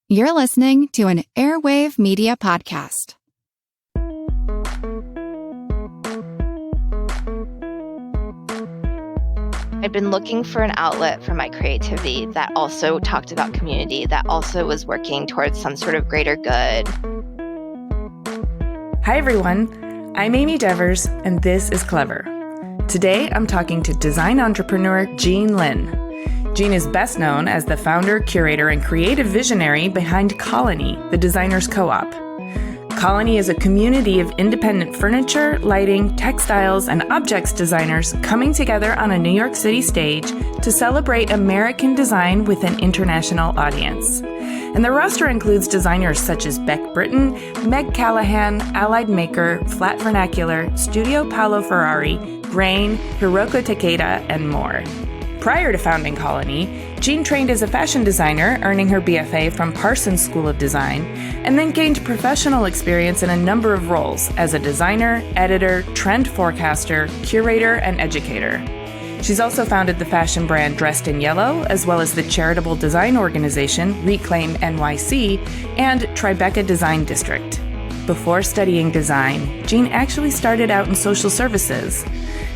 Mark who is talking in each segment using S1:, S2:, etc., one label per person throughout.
S1: You're listening to an Airwave Media Podcast.
S2: I'd been looking for an outlet for my creativity that also talked about community, that also was working towards some sort of greater good.
S3: Hi everyone, I'm Amy Devers, and this is Clever. Today I'm talking to design entrepreneur Jean Lin. Jean is best known as the founder, curator, and creative visionary behind Colony, the Designers Co-op. Colony is a community of independent furniture, lighting, textiles, and objects designers coming together on a New York City stage to celebrate American design with an international audience. And their roster includes designers such as Beck Britton, Meg Callahan, Allied Maker, Flat Vernacular, Studio Paolo Ferrari, Grain, Hiroko Takeda, and more. Prior to founding Colony, Jean trained as a fashion designer, earning her BFA from Parsons School of Design, and then gained professional experience in a number of roles as a designer, editor, trend forecaster, curator, and educator. She's also founded the fashion brand Dressed in Yellow, as well as the charitable design organization Reclaim NYC and Tribeca Design District. Before studying design, Jean actually started out in social services.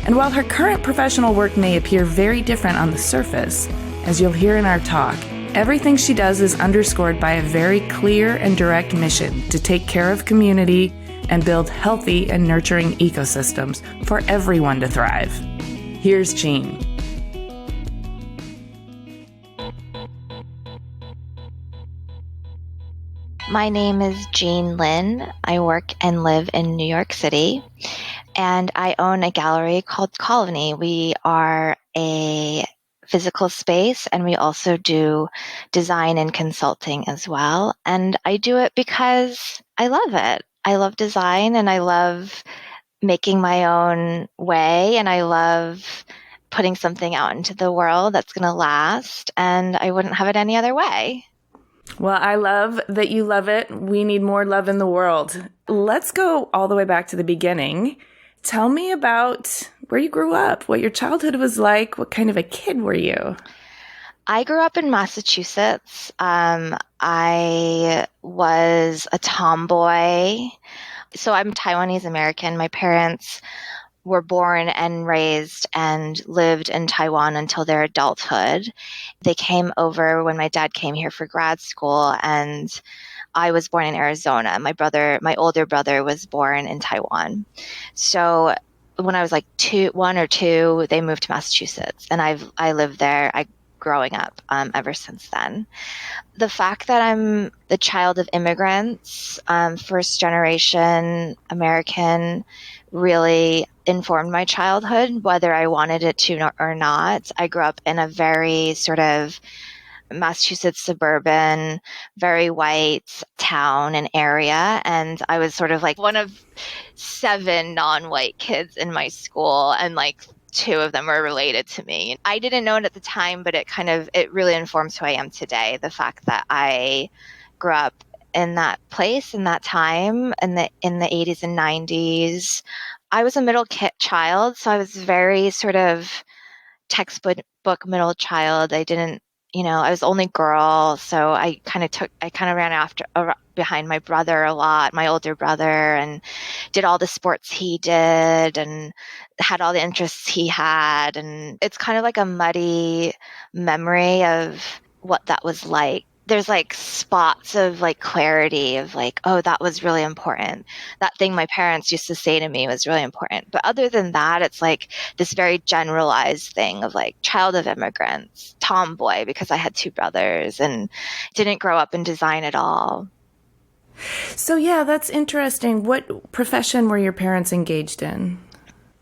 S3: And while her current professional work may appear very different on the surface, as you'll hear in our talk, everything she does is underscored by a very clear and direct mission to take care of community and build healthy and nurturing ecosystems for everyone to thrive. Here's Jean.
S2: My name is Jean Lin. I work and live in New York City, and I own a gallery called Colony. We are a physical space, and we also do design and consulting as well. And I do it because I love it. I love design, and I love making my own way, and I love putting something out into the world that's going to last, and I wouldn't have it any other way.
S3: Well, I love that you love it. We need more love in the world. Let's go all the way back to the beginning. Tell me about where you grew up, what your childhood was like. What kind of a kid were you?
S2: I grew up in Massachusetts. I was a tomboy. So I'm Taiwanese American. My parents were born and raised and lived in Taiwan until their adulthood. They came over when my dad came here for grad school, and I was born in Arizona. My older brother was born in Taiwan. So when I was like 1 or 2, they moved to Massachusetts, and I lived there. Growing up ever since then. The fact that I'm the child of immigrants, first generation American, really informed my childhood, whether I wanted it to or not. I grew up in a very sort of Massachusetts suburban, very white town and area. And I was sort of like one of 7 non-white kids in my school, and like 2 of them were related to me. I didn't know it at the time, but it really informs who I am today. The fact that I grew up in that place, in that time, in the 80s and 90s. I was a middle child, so I was very sort of textbook middle child. I was the only girl, so I kind of ran behind my brother a lot, my older brother, and did all the sports he did and had all the interests he had. And it's kind of like a muddy memory of what that was like. There's like spots of like clarity of like, oh, that was really important. That thing my parents used to say to me was really important. But other than that, it's like this very generalized thing of like child of immigrants, tomboy, because I had 2 brothers and didn't grow up in design at all.
S3: So yeah, that's interesting. What profession were your parents engaged in?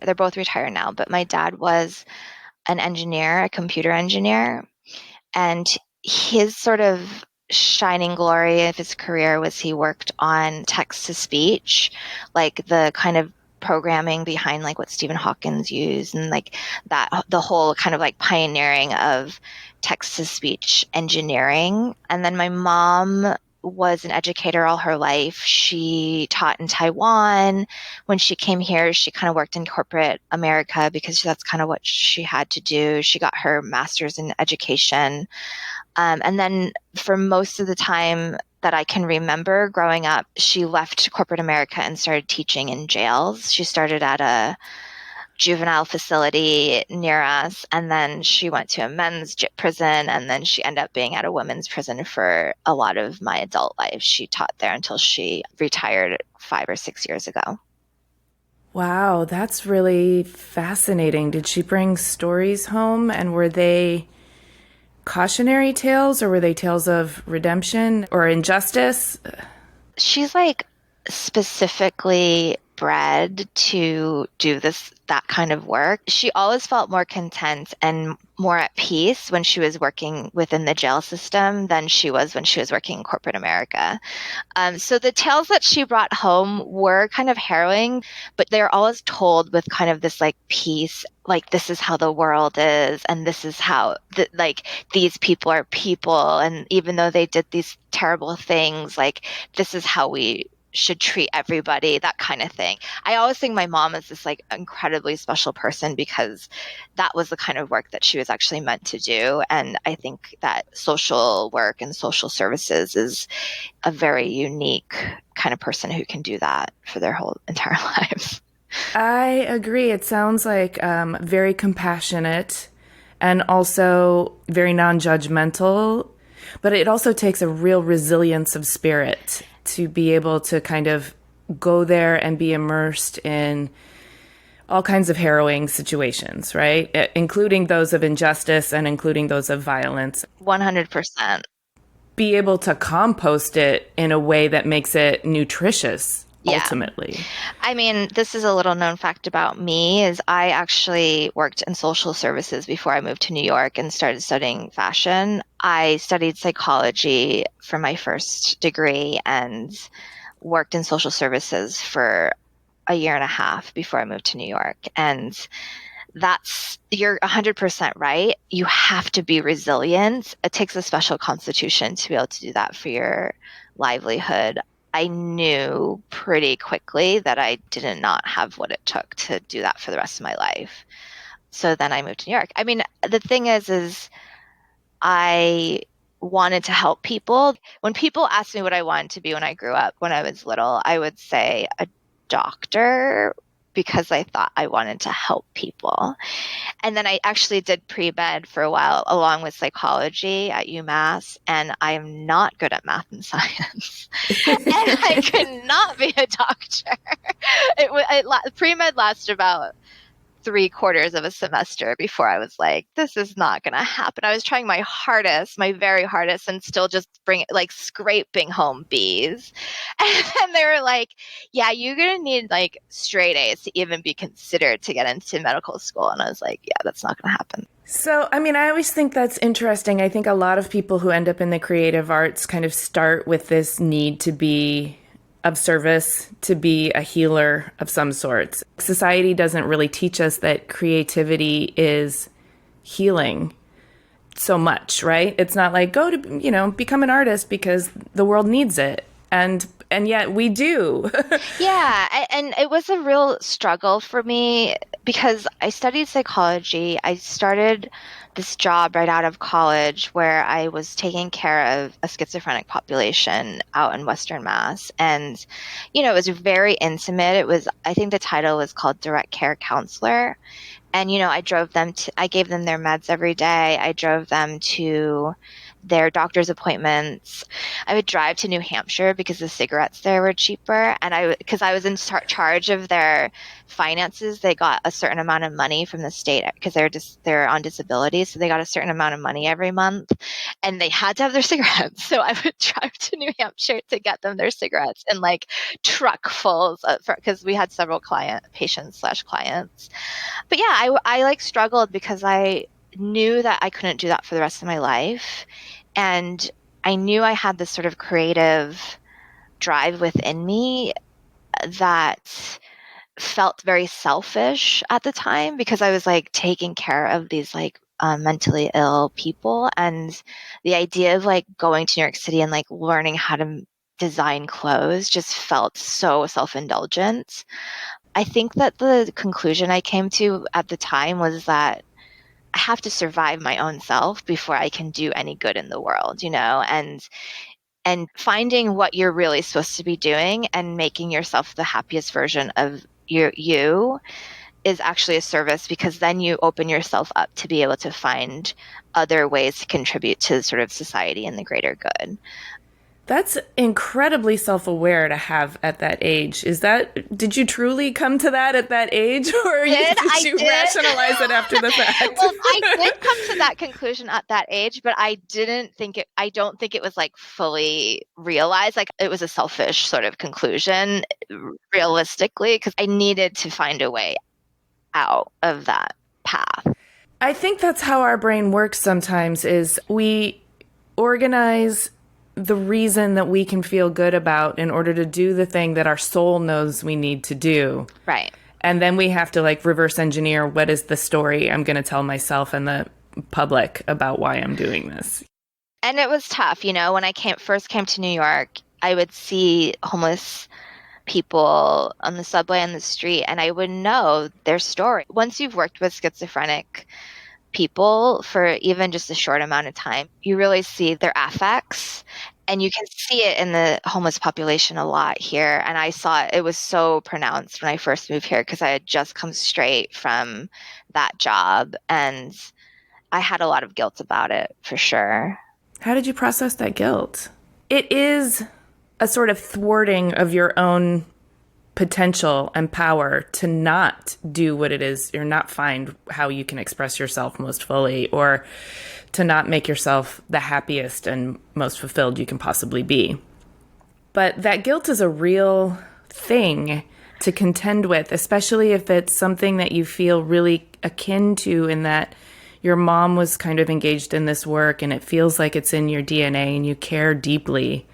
S2: They're both retired now, but my dad was an engineer, a computer engineer, and his sort of shining glory of his career was he worked on text-to-speech, like the kind of programming behind like what Stephen Hawking used, and like that, the whole kind of like pioneering of text-to-speech engineering. And then my mom was an educator all her life. She taught in Taiwan. When she came here, she kind of worked in corporate America because that's kind of what she had to do. She got her master's in education And then for most of the time that I can remember growing up, she left corporate America and started teaching in jails. She started at a juvenile facility near us, and then she went to a men's prison, and then she ended up being at a women's prison for a lot of my adult life. She taught there until she retired 5 or 6 years ago.
S3: Wow, that's really fascinating. Did she bring stories home, and were they cautionary tales, or were they tales of redemption or injustice?
S2: She's like specifically bred to do that kind of work. She always felt more content and more at peace when she was working within the jail system than she was when she was working in corporate America. So the tales that she brought home were kind of harrowing, but they're always told with kind of this like peace, like this is how the world is, and this is how like these people are people, and even though they did these terrible things, like this is how we should treat everybody, that kind of thing. I always think my mom is this like incredibly special person because that was the kind of work that she was actually meant to do. And I think that social work and social services is a very unique kind of person who can do that for their whole entire lives.
S3: I agree. It sounds like very compassionate and also very non-judgmental, but it also takes a real resilience of spirit to be able to kind of go there and be immersed in all kinds of harrowing situations, right? Including those of injustice and including those of violence.
S2: 100%.
S3: Be able to compost it in a way that makes it nutritious.
S2: Yeah.
S3: Ultimately.
S2: I mean, this is a little known fact about me is I actually worked in social services before I moved to New York and started studying fashion. I studied psychology for my first degree and worked in social services for a year and a half before I moved to New York. And you're 100% right. You have to be resilient. It takes a special constitution to be able to do that for your livelihood. I knew pretty quickly that I did not have what it took to do that for the rest of my life. So then I moved to New York. I mean, the thing is I wanted to help people. When people asked me what I wanted to be when I grew up, when I was little, I would say a doctor because I thought I wanted to help people. And then I actually did pre-med for a while along with psychology at UMass, and I'm not good at math and science. And I could not be a doctor. Pre-med lasted about 3/4 of a semester before I was like, this is not going to happen. I was trying my hardest, my very hardest, and still just scraping home B's. And then they were like, yeah, you're going to need like straight A's to even be considered to get into medical school. And I was like, yeah, that's not going to happen.
S3: So, I mean, I always think that's interesting. I think a lot of people who end up in the creative arts kind of start with this need to be of service, to be a healer of some sorts. Society doesn't really teach us that creativity is healing so much, right? It's not like go to, become an artist because the world needs it. And yet we do.
S2: Yeah. And it was a real struggle for me because I studied psychology. I started this job right out of college where I was taking care of a schizophrenic population out in Western Mass. And, it was very intimate. I think the title was called direct care counselor. And, I gave them their meds every day. I drove them to their doctor's appointments. I would drive to New Hampshire because the cigarettes there were cheaper. And because I was in charge of their finances, they got a certain amount of money from the state because they're on disability. So they got a certain amount of money every month and they had to have their cigarettes. So I would drive to New Hampshire to get them their cigarettes in like truckfuls because we had several patients/clients. But yeah, I like struggled because I knew that I couldn't do that for the rest of my life. And I knew I had this sort of creative drive within me that felt very selfish at the time because I was like taking care of these like mentally ill people. And the idea of like going to New York City and like learning how to design clothes just felt so self-indulgent. I think that the conclusion I came to at the time was that I have to survive my own self before I can do any good in the world, and finding what you're really supposed to be doing and making yourself the happiest version of you is actually a service, because then you open yourself up to be able to find other ways to contribute to sort of society and the greater good.
S3: That's incredibly self-aware to have at that age. Did you truly come to that at that age, or did you rationalize it after the fact?
S2: Well, I did come to that conclusion at that age, but I don't think it was like fully realized. Like, it was a selfish sort of conclusion, realistically, because I needed to find a way out of that path.
S3: I think that's how our brain works sometimes, is we organize the reason that we can feel good about in order to do the thing that our soul knows we need to do.
S2: Right.
S3: And then we have to like reverse engineer, what is the story I'm going to tell myself and the public about why I'm doing this.
S2: And it was tough. When I first came to New York, I would see homeless people on the subway and the street, and I would know their story. Once you've worked with schizophrenic people for even just a short amount of time, you really see their affects, and you can see it in the homeless population a lot here. And I saw it was so pronounced when I first moved here, because I had just come straight from that job, and I had a lot of guilt about it, for sure.
S3: How did you process that guilt? It is a sort of thwarting of your own potential and power to not do what it is, or not find how you can express yourself most fully, or to not make yourself the happiest and most fulfilled you can possibly be. But that guilt is a real thing to contend with, especially if it's something that you feel really akin to, in that your mom was kind of engaged in this work and it feels like it's in your DNA and you care deeply.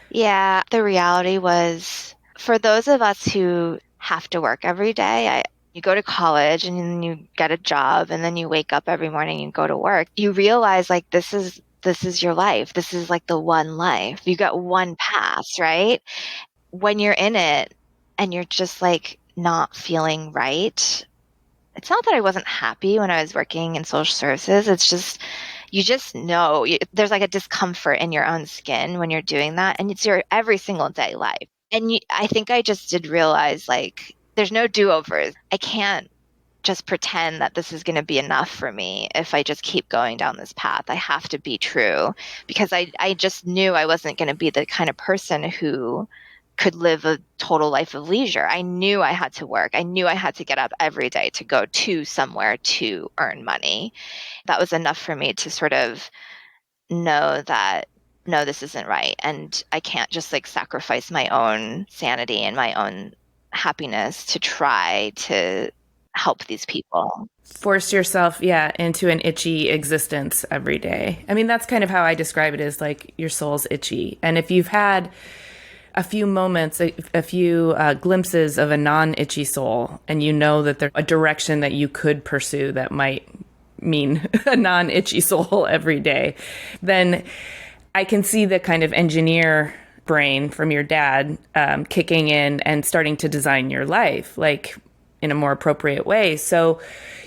S2: Yeah, the reality was, for those of us who have to work every day, you go to college and then you get a job, and then you wake up every morning and go to work, you realize like this is your life. This is like the one life. You got one path, right? When you're in it and you're just like not feeling right, it's not that I wasn't happy when I was working in social services. It's just, you just know there's like a discomfort in your own skin when you're doing that. And it's your every single day life. And I think I just did realize, like, there's no do-overs. I can't just pretend that this is going to be enough for me if I just keep going down this path. I have to be true, because I just knew I wasn't going to be the kind of person who could live a total life of leisure. I knew I had to work. I knew I had to get up every day to go to somewhere to earn money. That was enough for me to sort of know that, no, this isn't right. And I can't just like sacrifice my own sanity and my own happiness to try to help these people.
S3: Force yourself, into an itchy existence every day. I mean, that's kind of how I describe it, is like your soul's itchy. And if you've had a few moments, a few glimpses of a non-itchy soul, and you know that there's a direction that you could pursue that might mean a non-itchy soul every day, then I can see the kind of engineer brain from your dad kicking in and starting to design your life like in a more appropriate way. So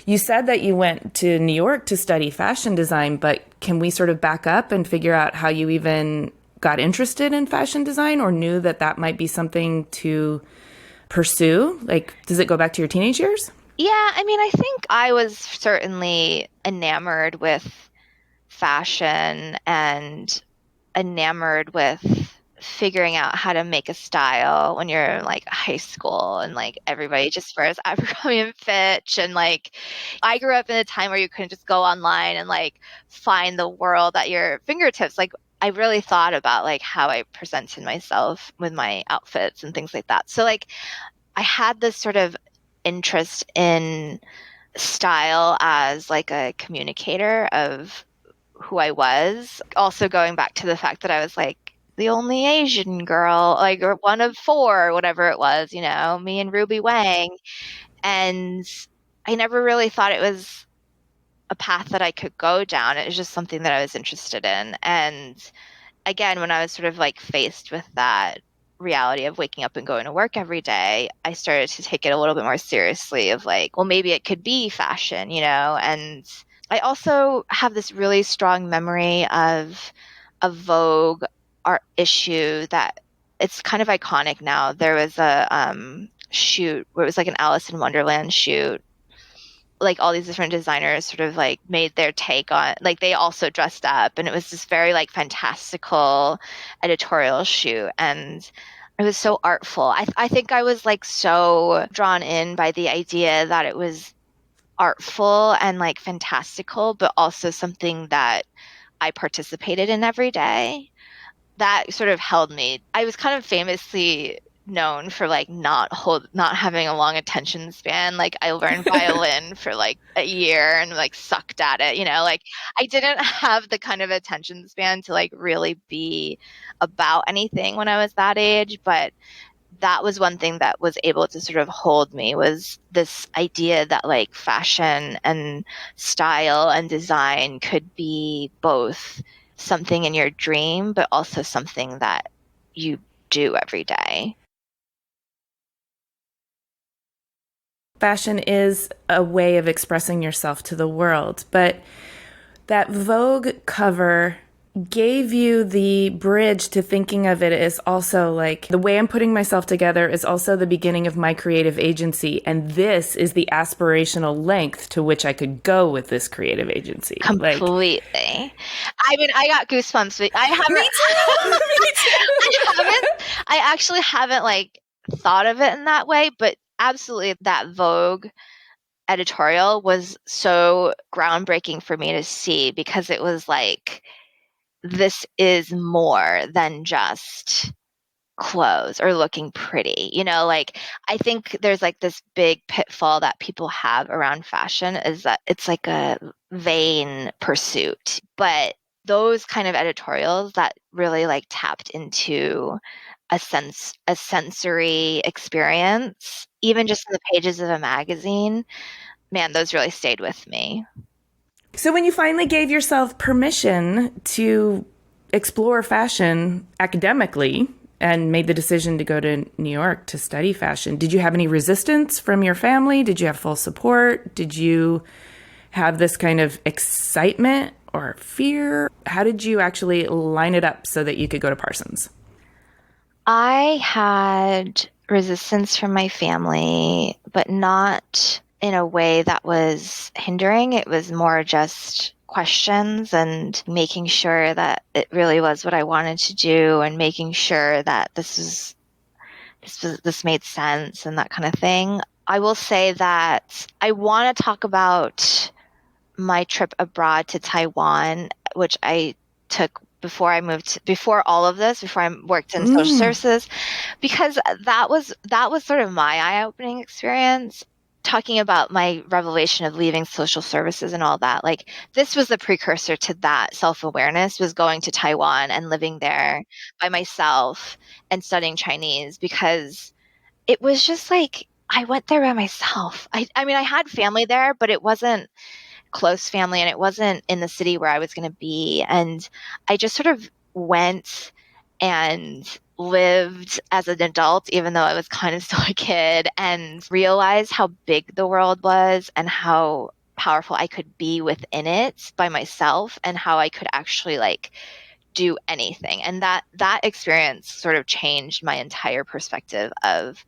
S3: you said that you went to New York to study fashion design, but can we sort of back up and figure out how you even got interested in fashion design, or knew that that might be something to pursue? Like, does it go back to your teenage years?
S2: Yeah, I mean, I think I was certainly enamored with fashion and enamored with figuring out how to make a style when you're in like high school, and like everybody just wears Abercrombie and Fitch, and like I grew up in a time where you couldn't just go online and like find the world at your fingertips. Like, I really thought about like how I presented myself with my outfits and things like that. So like I had this sort of interest in style as like a communicator of who I was. Also going back to the fact that I was like the only Asian girl, like, or one of four, or whatever it was, me and Ruby Wang. And I never really thought it was a path that I could go down. It was just something that I was interested in. And again, when I was sort of like faced with that reality of waking up and going to work every day, I started to take it a little bit more seriously of like, well, maybe it could be fashion, and I also have this really strong memory of a Vogue art issue that it's kind of iconic now. There was a shoot where it was like an Alice in Wonderland shoot. Like all these different designers sort of like made their take on, like they also dressed up, and it was this very like fantastical editorial shoot, and it was so artful. I think I was like so drawn in by the idea that it was artful and like fantastical, but also something that I participated in every day. That sort of held me. I was kind of famously known for like not having a long attention span. Like I learned violin for like a year and like sucked at it, like I didn't have the kind of attention span to like really be about anything when I was that age, but that was one thing that was able to sort of hold me, was this idea that like fashion and style and design could be both something in your dream, but also something that you do every day.
S3: Fashion is a way of expressing yourself to the world, but that Vogue cover gave you the bridge to thinking of it as also like the way I'm putting myself together is also the beginning of my creative agency. And this is the aspirational length to which I could go with this creative agency.
S2: Completely. I mean, I got goosebumps. But I haven't.
S3: Me too.
S2: I actually haven't like thought of it in that way, but absolutely that Vogue editorial was so groundbreaking for me to see, because it was like, this is more than just clothes or looking pretty. Like I think there's like this big pitfall that people have around fashion, is that it's like a vain pursuit. But those kind of editorials that really like tapped into a sensory experience, even just in the pages of a magazine, man, those really stayed with me.
S3: So when you finally gave yourself permission to explore fashion academically and made the decision to go to New York to study fashion, did you have any resistance from your family? Did you have full support? Did you have this kind of excitement or fear? How did you actually line it up so that you could go to Parsons?
S2: I had resistance from my family, but not in a way that was hindering. It was more just questions and making sure that it really was what I wanted to do, and making sure that this made sense and that kind of thing. I will say that I want to talk about my trip abroad to Taiwan, which I took before all of this, before I worked in social services, because that was sort of my eye-opening experience. Talking about my revelation of leaving social services and all that, like this was the precursor to that self-awareness, was going to Taiwan and living there by myself and studying Chinese, because it was just like, I went there by myself. I mean, I had family there, but it wasn't close family, and it wasn't in the city where I was going to be. And I just sort of went and lived as an adult, even though I was kind of still a kid, and realized how big the world was and how powerful I could be within it by myself, and how I could actually like do anything. And that experience sort of changed my entire perspective of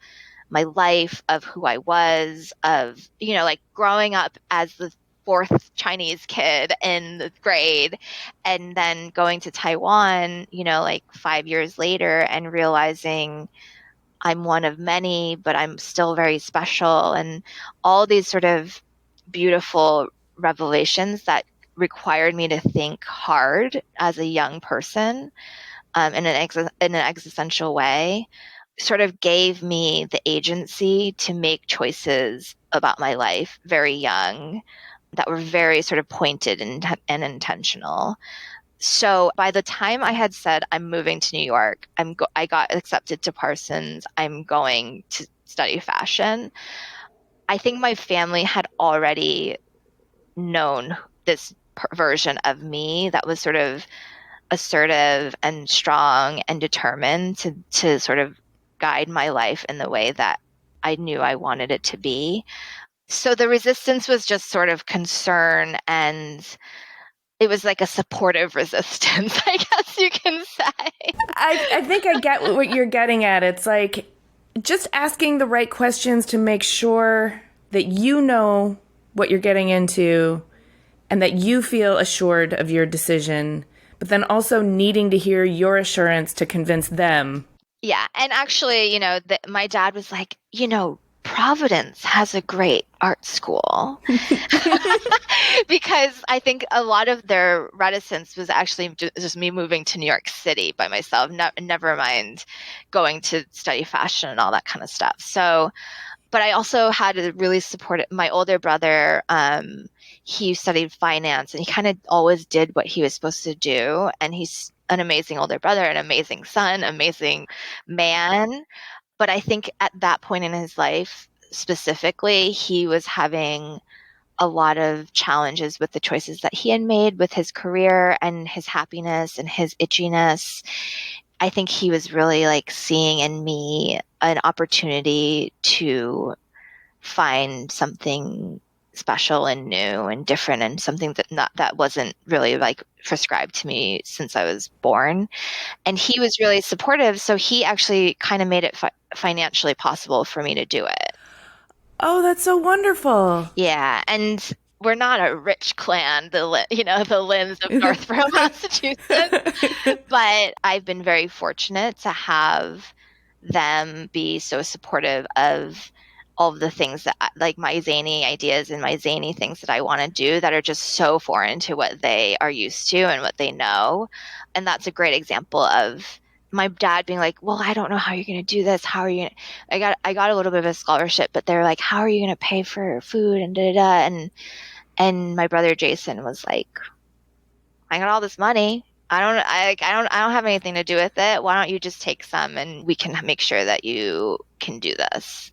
S2: my life, of who I was, of, like growing up as the fourth Chinese kid in the grade, and then going to Taiwan, like 5 years later, and realizing I'm one of many, but I'm still very special, and all these sort of beautiful revelations that required me to think hard as a young person, in an existential way, sort of gave me the agency to make choices about my life very young, that were very sort of pointed and intentional. So by the time I had said, I'm moving to New York, I got accepted to Parsons, I'm going to study fashion, I think my family had already known this version of me that was sort of assertive and strong and determined to sort of guide my life in the way that I knew I wanted it to be. So the resistance was just sort of concern, and it was like a supportive resistance, I guess you can say.
S3: I think I get what you're getting at. It's like just asking the right questions to make sure that you know what you're getting into and that you feel assured of your decision, but then also needing to hear your assurance to convince them.
S2: Yeah. And actually, my dad was like, Providence has a great art school. Because I think a lot of their reticence was actually just me moving to New York City by myself, never mind going to study fashion and all that kind of stuff. So, but I also had a really supportive, my older brother, he studied finance, and he kind of always did what he was supposed to do. And he's an amazing older brother, an amazing son, amazing man. But I think at that point in his life, specifically, he was having a lot of challenges with the choices that he had made with his career and his happiness and his itchiness. I think he was really like seeing in me an opportunity to find something special and new and different, and something that wasn't really like prescribed to me since I was born. And he was really supportive, so he actually kind of made it financially possible for me to do it.
S3: Oh, that's so wonderful.
S2: Yeah, and we're not a rich clan, the Lynns of Northborough, Massachusetts, but I've been very fortunate to have them be so supportive of all of the things that, like my zany ideas and my zany things that I want to do that are just so foreign to what they are used to and what they know. And that's a great example of my dad being like, well, I don't know how you're going to do this. How are you going to, I got a little bit of a scholarship, but they're like, how are you going to pay for food and da da da. And my brother Jason was like, I got all this money. I don't have anything to do with it. Why don't you just take some and we can make sure that you can do this.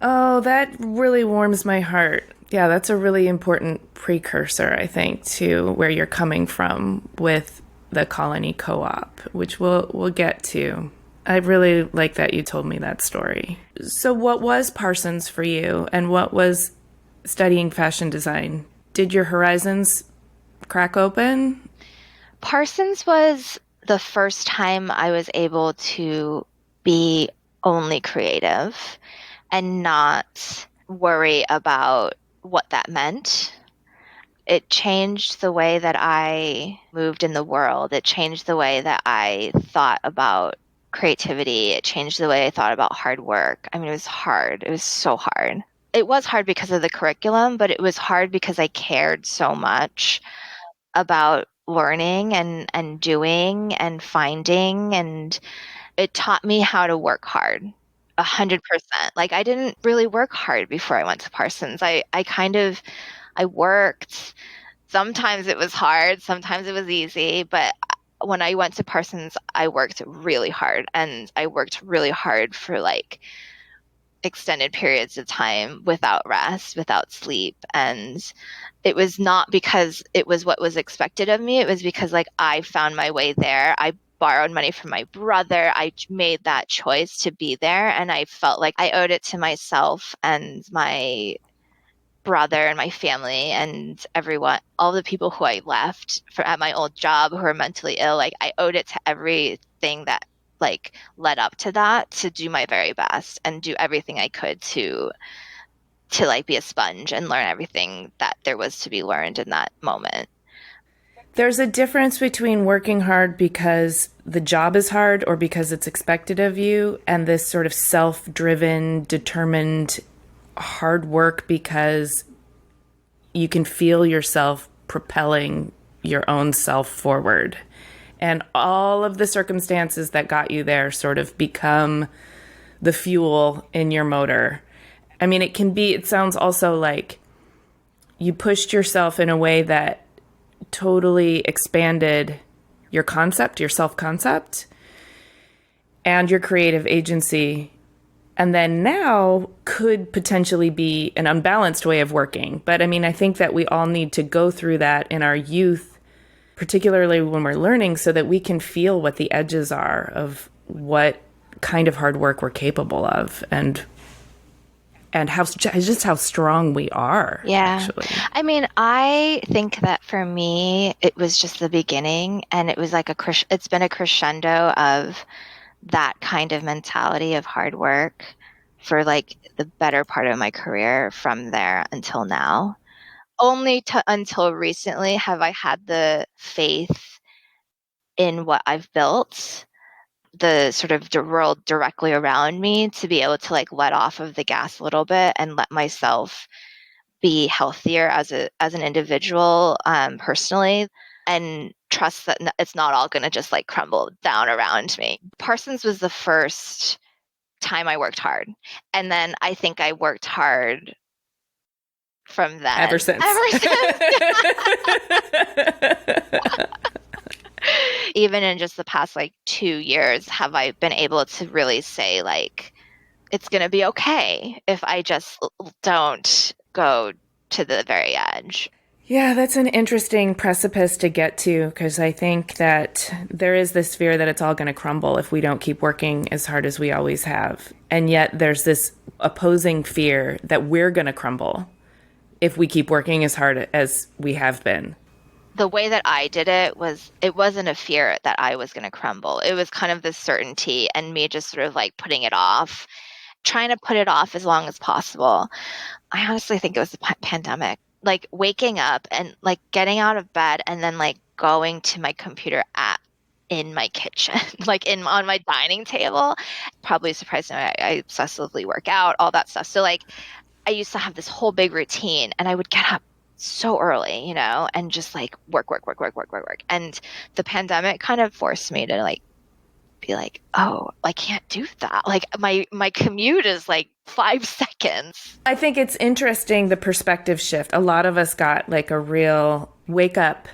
S3: Oh, that really warms my heart. Yeah, that's a really important precursor, I think, to where you're coming from with the Colony Co-op, which we'll get to. I really like that you told me that story. So what was Parsons for you, and what was studying fashion design? Did your horizons crack open?
S2: Parsons was the first time I was able to be only creative and not worry about what that meant. It changed the way that I moved in the world. It changed the way that I thought about creativity. It changed the way I thought about hard work. I mean, it was hard. It was so hard. It was hard because of the curriculum, but it was hard because I cared so much about learning and doing and finding, and it taught me how to work hard. 100%. Like I didn't really work hard before I went to Parsons. I worked. Sometimes it was hard, sometimes it was easy, but when I went to Parsons, I worked really hard, and I worked really hard for like extended periods of time without rest, without sleep. And it was not because it was what was expected of me. It was because like I found my way there. I borrowed money from my brother. I made that choice to be there, and I felt like I owed it to myself and my brother and my family and everyone, all the people who I left at my old job who were mentally ill. Like I owed it to everything that like led up to that, to do my very best and do everything I could to like be a sponge and learn everything that there was to be learned in that moment.
S3: There's a difference between working hard because the job is hard or because it's expected of you, and this sort of self-driven, determined hard work because you can feel yourself propelling your own self forward. And all of the circumstances that got you there sort of become the fuel in your motor. I mean, it sounds also like you pushed yourself in a way that totally expanded your concept, your self-concept, and your creative agency. And then now could potentially be an unbalanced way of working. But I mean, I think that we all need to go through that in our youth, particularly when we're learning, so that we can feel what the edges are of what kind of hard work we're capable of. And and just how strong we are.
S2: Yeah.
S3: Actually.
S2: I mean, I think that for me, it was just the beginning, and it was like it's been a crescendo of that kind of mentality of hard work for like the better part of my career from there until now. Only until recently have I had the faith in what I've built, the sort of the world directly around me, to be able to like let off of the gas a little bit and let myself be healthier as an individual, personally, and trust that it's not all going to just like crumble down around me. Parsons was the first time I worked hard, and then I think I worked hard from then.
S3: Ever since.
S2: Even in just the past like 2 years, have I been able to really say like, it's going to be okay if I just don't go to the very edge.
S3: Yeah, that's an interesting precipice to get to, because I think that there is this fear that it's all going to crumble if we don't keep working as hard as we always have. And yet there's this opposing fear that we're going to crumble if we keep working as hard as we have been.
S2: The way that I did it wasn't a fear that I was going to crumble. It was kind of this certainty and me just sort of like putting it off, trying to put it off as long as possible. I honestly think it was the pandemic. Like waking up and like getting out of bed and then like going to my computer in my kitchen, like on my dining table. Probably surprisingly, I obsessively work out, all that stuff. So like I used to have this whole big routine, and I would get up so early, and just like work. And the pandemic kind of forced me to like be like, oh, I can't do that. Like my commute is like 5 seconds.
S3: I think it's interesting, the perspective shift. A lot of us got like a real wake up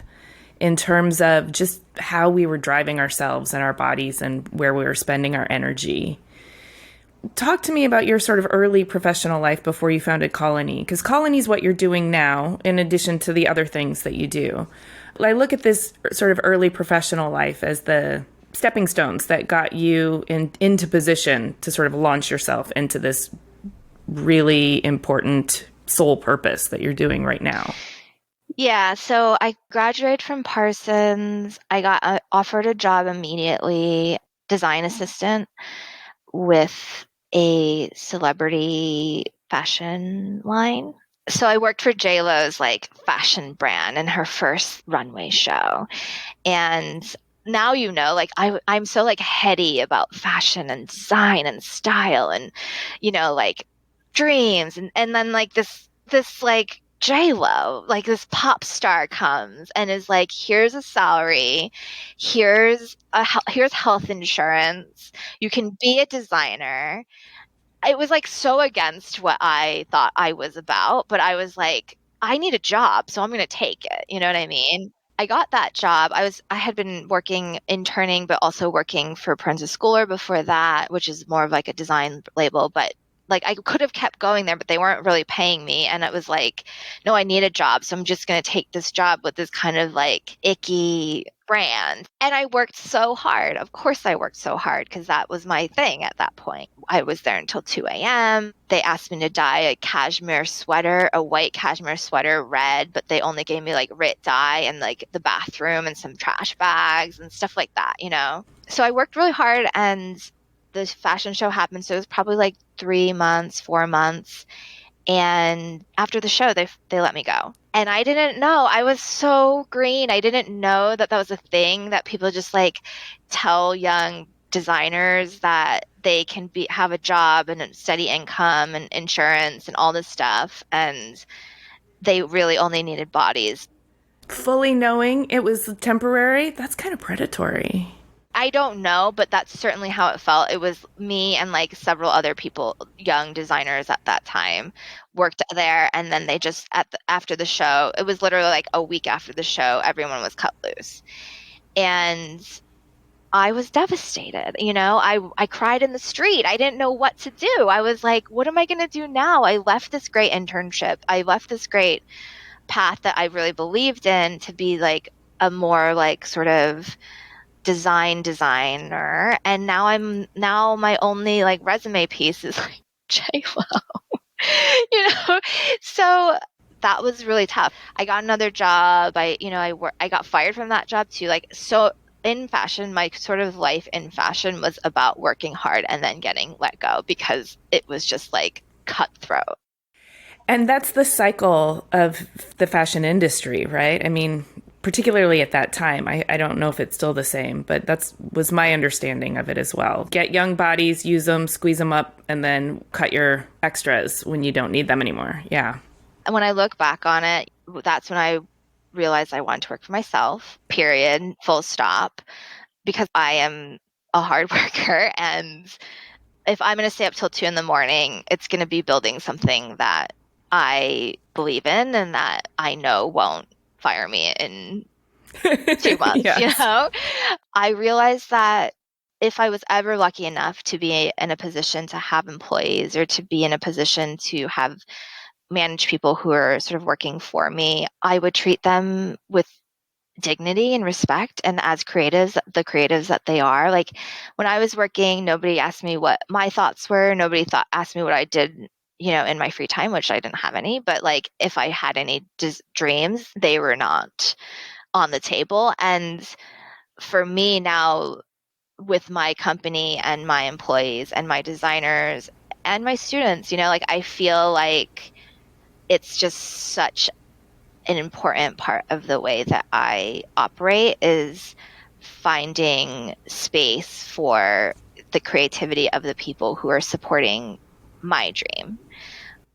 S3: in terms of just how we were driving ourselves and our bodies and where we were spending our energy. Talk to me about your sort of early professional life before you founded Colony, because Colony is what you're doing now in addition to the other things that you do. I look at this sort of early professional life as the stepping stones that got you into position to sort of launch yourself into this really important sole purpose that you're doing right now.
S2: Yeah, so I graduated from Parsons. I got offered a job immediately, design assistant with a celebrity fashion line. So I worked for JLo's like fashion brand in her first runway show. And now, like I'm so like heady about fashion and design and style and, like dreams. And then like this like JLo, like this pop star comes and is like, here's a salary, here's health insurance, you can be a designer. It was like so against what I thought I was about, but I was like, I need a job, so I'm going to take it. You know what I mean? I got that job. I had been working interning, but also working for Prince Schooler before that, which is more of like a design label. But like I could have kept going there, but they weren't really paying me. And it was like, no, I need a job. So I'm just going to take this job with this kind of like icky brand. And I worked so hard. Of course I worked so hard because that was my thing at that point. I was there until 2 a.m. They asked me to dye a cashmere sweater, a white cashmere sweater, red, but they only gave me like RIT dye and like the bathroom and some trash bags and stuff like that, So I worked really hard and the fashion show happened. So it was probably like 3 months, 4 months. And after the show, they let me go. And I didn't know. I was so green. I didn't know that was a thing, that people just like tell young designers that they can have a job and a steady income and insurance and all this stuff. And they really only needed bodies.
S3: Fully knowing it was temporary, that's kind of predatory.
S2: I don't know, but that's certainly how it felt. It was me and like several other people, young designers at that time, worked there. And then they just, after the show, it was literally like a week after the show, everyone was cut loose. And I was devastated. I cried in the street. I didn't know what to do. I was like, what am I going to do now? I left this great internship. I left this great path that I really believed in to be like a more like sort of designer, and now my only like resume piece is like JLo. So that was really tough. I got another job. I got fired from that job too. Like, so in fashion, my sort of life in fashion was about working hard and then getting let go because it was just like cutthroat.
S3: And that's the cycle of the fashion industry, right? I mean, particularly at that time. I don't know if it's still the same, but was my understanding of it as well. Get young bodies, use them, squeeze them up, and then cut your extras when you don't need them anymore. Yeah.
S2: And when I look back on it, that's when I realized I wanted to work for myself, period, full stop, because I am a hard worker. And if I'm going to stay up till 2 a.m, it's going to be building something that I believe in and that I know won't fire me in 2 months.
S3: Yes.
S2: I realized that if I was ever lucky enough to be in a position to have employees or to be in a position to have manage people who are sort of working for me, I would treat them with dignity and respect. And as creatives, the creatives that they are, like when I was working, nobody asked me what my thoughts were. Nobody asked me what I did, in my free time, which I didn't have any. But like if I had any dreams, they were not on the table. And for me now, with my company and my employees and my designers and my students, like I feel like it's just such an important part of the way that I operate is finding space for the creativity of the people who are supporting my dream.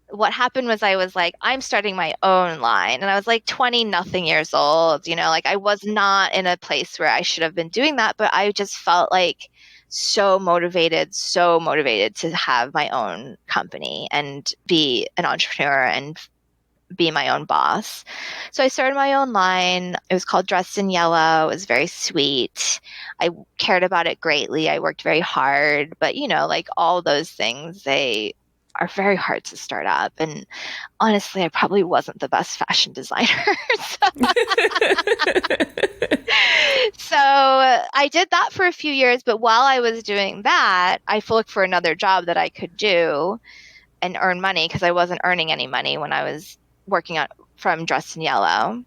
S2: What happened was I was like, I'm starting my own line. And I was like 20 nothing years old, like I was not in a place where I should have been doing that, but I just felt like so motivated to have my own company and be an entrepreneur and be my own boss. So I started my own line. It was called Dressed in Yellow. It was very sweet. I cared about it greatly. I worked very hard, but like all those things, they are very hard to start up. And honestly, I probably wasn't the best fashion designer. So I did that for a few years, but while I was doing that, I looked for another job that I could do and earn money because I wasn't earning any money when I was working from Dressed in Yellow.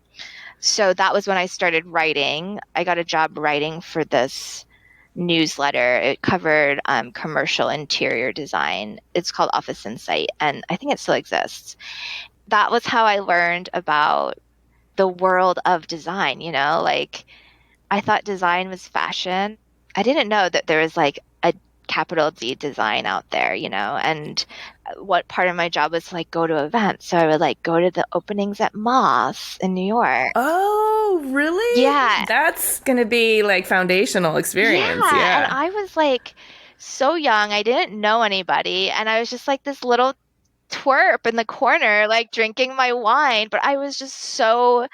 S2: So that was when I started writing. I got a job writing for this newsletter. It covered commercial interior design. It's called Office Insight, and I think it still exists. That was how I learned about the world of design, like I thought design was fashion. I didn't know that there was like a capital D design out there, and what part of my job was to like go to events. So I would like go to the openings at Moss in New York.
S3: Oh, really?
S2: Yeah.
S3: That's going to be like foundational experience. Yeah.
S2: And I was like so young. I didn't know anybody. And I was just like this little twerp in the corner, like drinking my wine. But I was just so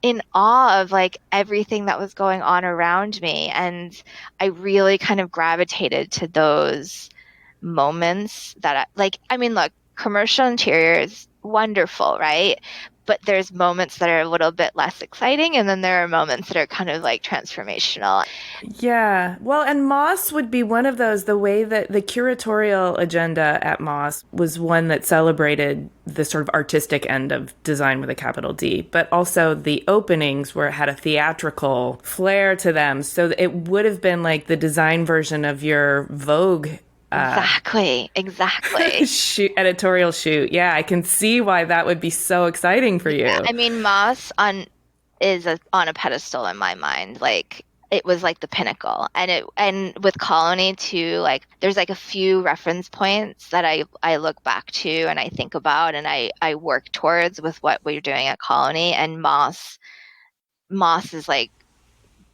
S2: in awe of like everything that was going on around me. And I really kind of gravitated to those moments that look, commercial interiors, wonderful, right? But there's moments that are a little bit less exciting. And then there are moments that are kind of like transformational.
S3: Yeah. Well, and Moss would be one of those, the way that the curatorial agenda at Moss was one that celebrated the sort of artistic end of design with a capital D, but also the openings where it had a theatrical flair to them. So it would have been like the design version of your Vogue
S2: Exactly.
S3: editorial shoot. Yeah, I can see why that would be so exciting for you.
S2: Yeah, I mean, Moss is on a pedestal in my mind. Like it was like the pinnacle, and with Colony too. Like there's like a few reference points that I look back to and I think about and I work towards with what we're doing at Colony. And Moss is like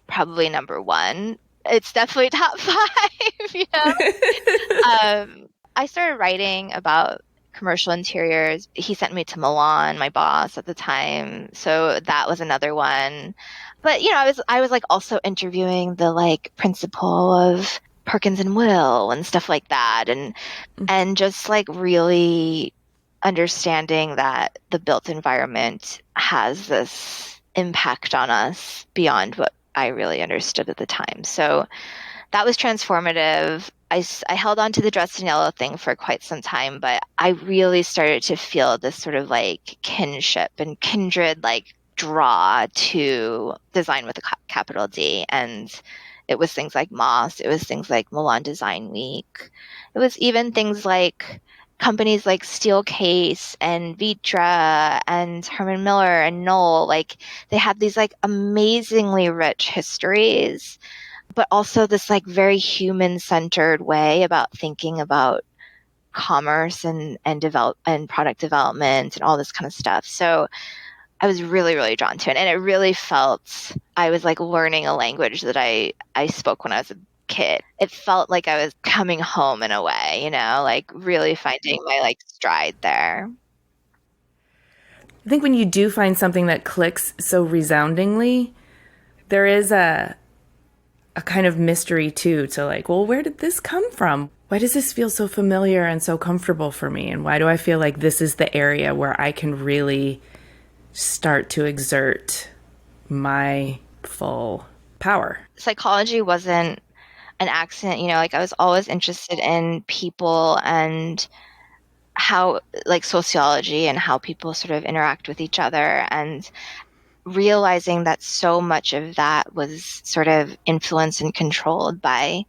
S2: probably number one. It's definitely top 5, I started writing about commercial interiors. He sent me to Milan, my boss at the time. So that was another one. But, I was like also interviewing the like principal of Perkins and Will and stuff like that. And just like really understanding that the built environment has this impact on us beyond what I really understood at the time. So that was transformative. I held on to the dressed in yellow thing for quite some time, but I really started to feel this sort of like kinship and kindred like draw to design with a capital D. And it was things like Moss. It was things like Milan Design Week. It was even things like companies like Steelcase and Vitra and Herman Miller and Knoll. Like they had these like amazingly rich histories, but also this like very human centered way about thinking about commerce and product development and all this kind of stuff. So I was really, really drawn to it. And it really felt I was like learning a language that I spoke when I was a kid. It felt like I was coming home in a way, like really finding my like stride there.
S3: I think when you do find something that clicks so resoundingly, there is a kind of mystery too, to like, well, where did this come from? Why does this feel so familiar and so comfortable for me? And why do I feel like this is the area where I can really start to exert my full power?
S2: Psychology wasn't an accident, like I was always interested in people and how like sociology and how people sort of interact with each other, and realizing that so much of that was sort of influenced and controlled by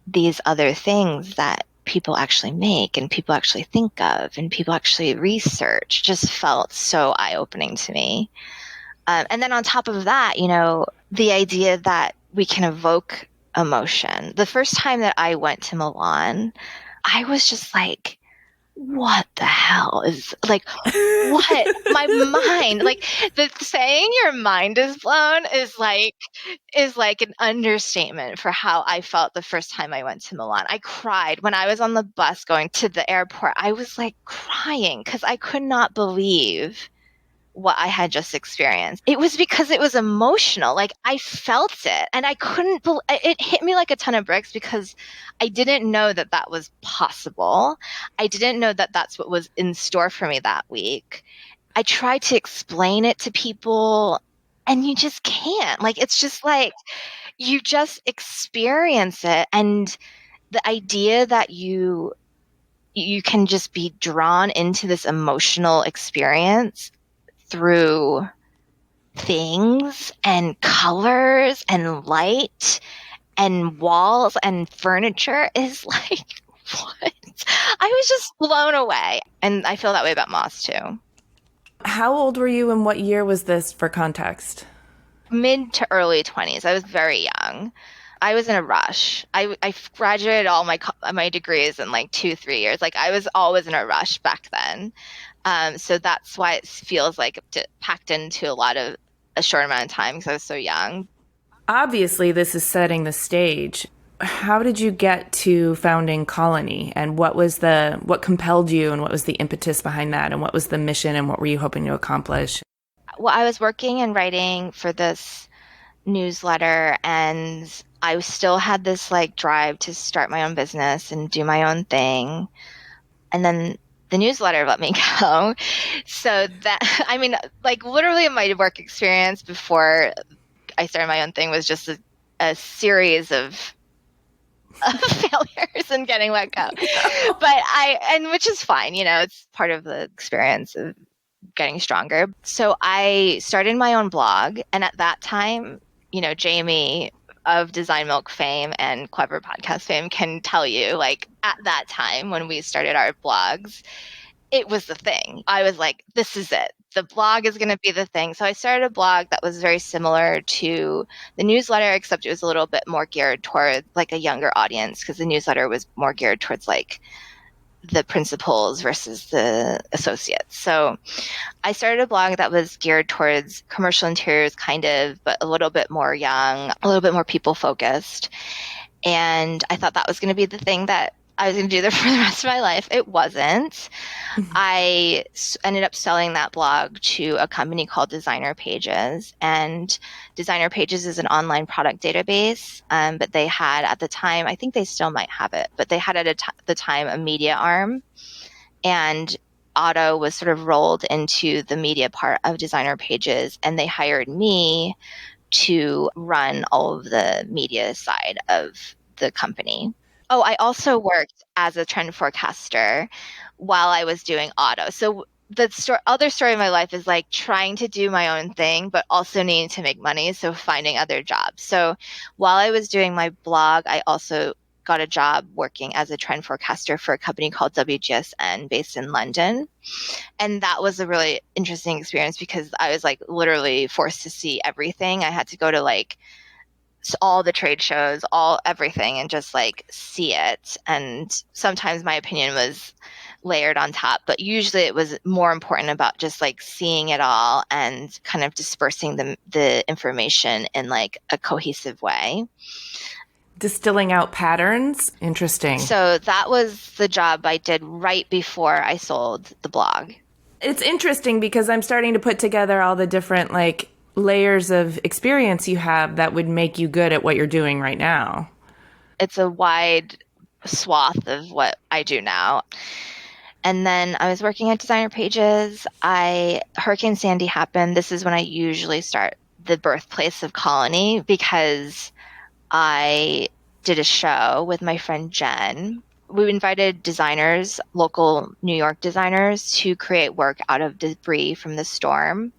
S2: these other things that people actually make and people actually think of and people actually research just felt so eye-opening to me. And then on top of that, the idea that we can evoke emotion. The first time that I went to Milan, I was just like, what the hell is like, what? My mind, like the saying your mind is blown is like an understatement for how I felt the first time I went to Milan. I cried when I was on the bus going to the airport. I was like crying because I could not believe what I had just experienced. It was because it was emotional. Like I felt it and I couldn't it hit me like a ton of bricks because I didn't know that that was possible. I didn't know that that's what was in store for me that week. I tried to explain it to people and you just can't. Like it's just like you just experience it, and the idea that you can just be drawn into this emotional experience through things and colors and light and walls and furniture is like, what? I was just blown away. And I feel that way about Moss too.
S3: How old were you and what year was this for context?
S2: Mid to early 20s. I was very young. I was in a rush. I graduated all my degrees in like 2-3 years. Like I was always in a rush back then. So that's why it feels like packed into a short amount of time because I was so young.
S3: Obviously, this is setting the stage. How did you get to founding Colony, and what compelled you, and what was the impetus behind that, and what was the mission, and what were you hoping to accomplish?
S2: Well, I was working and writing for this newsletter, and I still had this like drive to start my own business and do my own thing. And then the newsletter let me go. So that, I mean, like literally my work experience before I started my own thing was just a series of failures and getting let go. But which is fine, it's part of the experience of getting stronger. So I started my own blog. And at that time, Jamie of Design Milk fame and Clever podcast fame can tell you, like at that time when we started our blogs, it was the thing. I was like, this is it. The blog is going to be the thing. So I started a blog that was very similar to the newsletter, except it was a little bit more geared toward like a younger audience, because the newsletter was more geared towards like the principals versus the associates. So I started a blog that was geared towards commercial interiors kind of, but a little bit more young, a little bit more people focused. And I thought that was going to be the thing that I was going to do there for the rest of my life. It wasn't. I ended up selling that blog to a company called Designer Pages. And Designer Pages is an online product database. But they had at the time, I think they still might have it, but they had at the time a media arm. And Otto was sort of rolled into the media part of Designer Pages. And they hired me to run all of the media side of the company. Oh, I also worked as a trend forecaster while I was doing auto. So the other story of my life is like trying to do my own thing, but also needing to make money. So finding other jobs. So while I was doing my blog, I also got a job working as a trend forecaster for a company called WGSN based in London. And that was a really interesting experience because I was like literally forced to see everything. I had to go to like all the trade shows, everything, and just like see it. And sometimes my opinion was layered on top, but usually it was more important about just like seeing it all and kind of dispersing the information in like a cohesive way.
S3: Distilling out patterns. Interesting.
S2: So that was the job I did right before I sold the blog.
S3: It's interesting because I'm starting to put together all the different like layers of experience you have that would make you good at what you're doing right now.
S2: It's a wide swath of what I do now. And then I was working at Designer Pages. Hurricane Sandy happened. This is when I usually start the birthplace of Colony because I did a show with my friend Jen. We invited designers, local New York designers, to create work out of debris from the storm.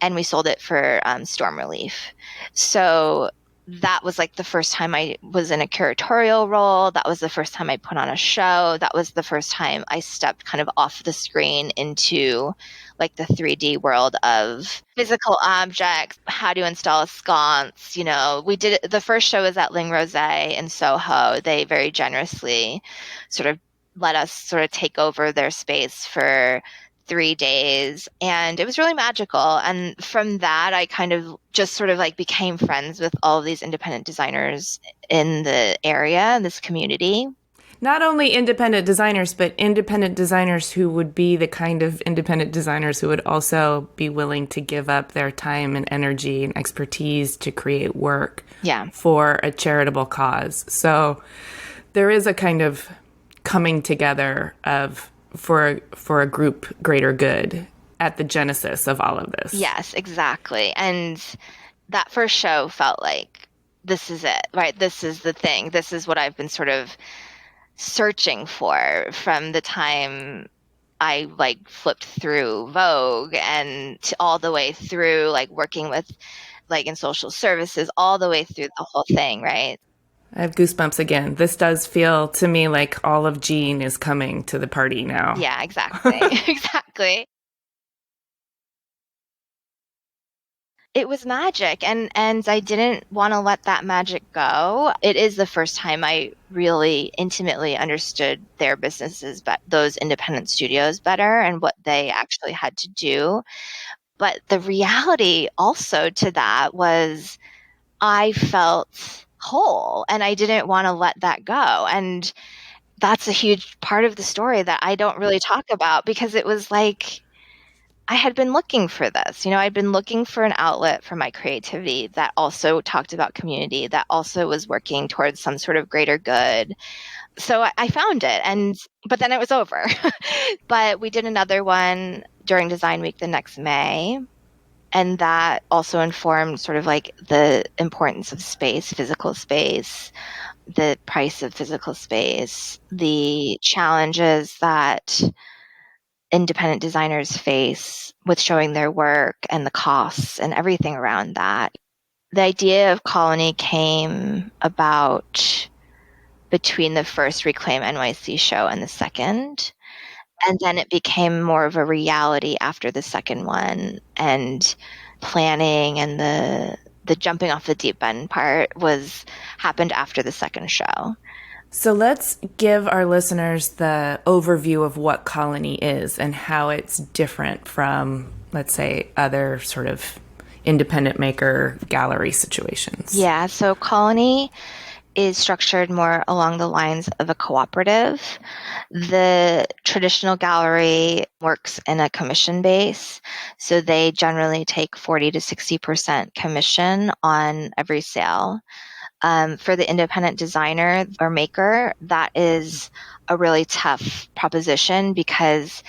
S2: And we sold it for storm relief. So that was like the first time I was in a curatorial role. That was the first time I put on a show. That was the first time I stepped kind of off the screen into like the 3D world of physical objects, how to install a sconce. You know, we did it. The first show was at Ling Rose in Soho. They very generously sort of let us sort of take over their space for 3 days, and it was really magical. And from that, I kind of just sort of like became friends with all of these independent designers in the area, in this community.
S3: Not only independent designers, but independent designers who would be the kind of independent designers who would also be willing to give up their time and energy and expertise to create work for a charitable cause. So there is a kind of coming together of for a group greater good at the genesis of all of this.
S2: Yes, exactly. And that first show felt like, this is it, right? This is the thing. This is what I've been sort of searching for from the time I like flipped through Vogue and all the way through like working with like in social services, all the way through the whole thing, right?
S3: I have goosebumps again. This does feel to me like all of Jean is coming to the party now.
S2: Yeah, exactly. Exactly. It was magic, and I didn't want to let that magic go. It is the first time I really intimately understood their businesses, but those independent studios better and what they actually had to do. But the reality also to that was I felt whole and I didn't want to let that go. And that's a huge part of the story that I don't really talk about because it was like I had been looking for this. You know, I'd been looking for an outlet for my creativity that also talked about community, that also was working towards some sort of greater good. So I found it, but then it was over. But we did another one during Design Week the next May. And that also informed sort of like the importance of space, physical space, the price of physical space, the challenges that independent designers face with showing their work and the costs and everything around that. The idea of Colony came about between the first Reclaim NYC show and the second. And then it became more of a reality after the second one, and planning and the jumping off the deep end part happened after the second show.
S3: So let's give our listeners the overview of what Colony is and how it's different from, let's say, other sort of independent maker gallery situations.
S2: Yeah, so Colony is structured more along the lines of a cooperative. The traditional gallery works in a commission base, so they generally take 40 to 60% commission on every sale. For the independent designer or maker, that is a really tough proposition because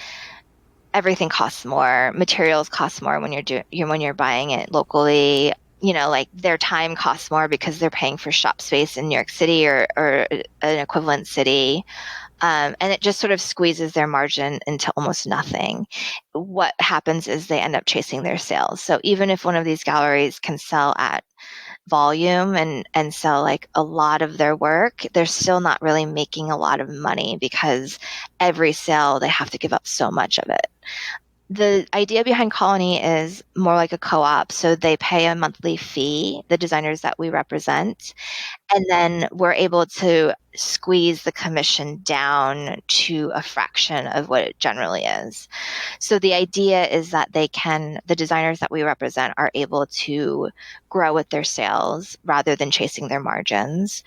S2: everything costs more. Materials cost more when you're buying it locally. like their time costs more because they're paying for shop space in New York City or an equivalent city. And it just sort of squeezes their margin into almost nothing. What happens is they end up chasing their sales. So even if one of these galleries can sell at volume and sell like a lot of their work, they're still not really making a lot of money because every sale they have to give up so much of it. The idea behind Colony is more like a co-op. So they pay a monthly fee, the designers that we represent, and then we're able to squeeze the commission down to a fraction of what it generally is. So the idea is that the designers that we represent are able to grow with their sales rather than chasing their margins.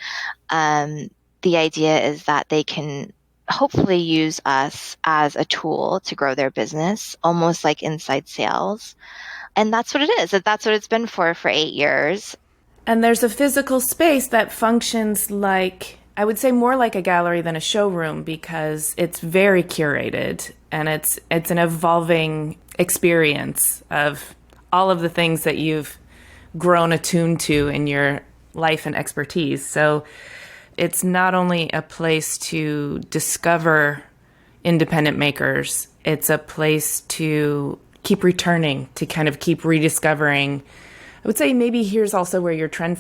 S2: The idea is that they can hopefully use us as a tool to grow their business, almost like inside sales. And that's what it is. That's what it's been for 8 years.
S3: And there's a physical space that functions like, I would say more like a gallery than a showroom, because it's very curated and it's an evolving experience of all of the things that you've grown attuned to in your life and expertise. So it's not only a place to discover independent makers, it's a place to keep returning, to kind of keep rediscovering. I would say maybe here's also where your trend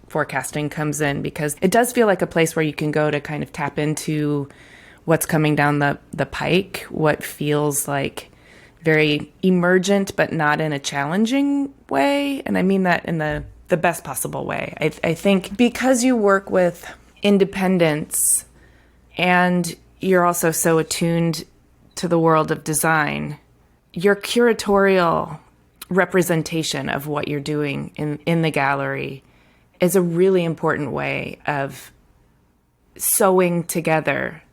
S3: forecasting comes in, because it does feel like a place where you can go to kind of tap into what's coming down the pike, what feels like very emergent, but not in a challenging way. And I mean that in the best possible way. I think because you work with independence and you're also so attuned to the world of design, your curatorial representation of what you're doing in the gallery is a really important way of sewing together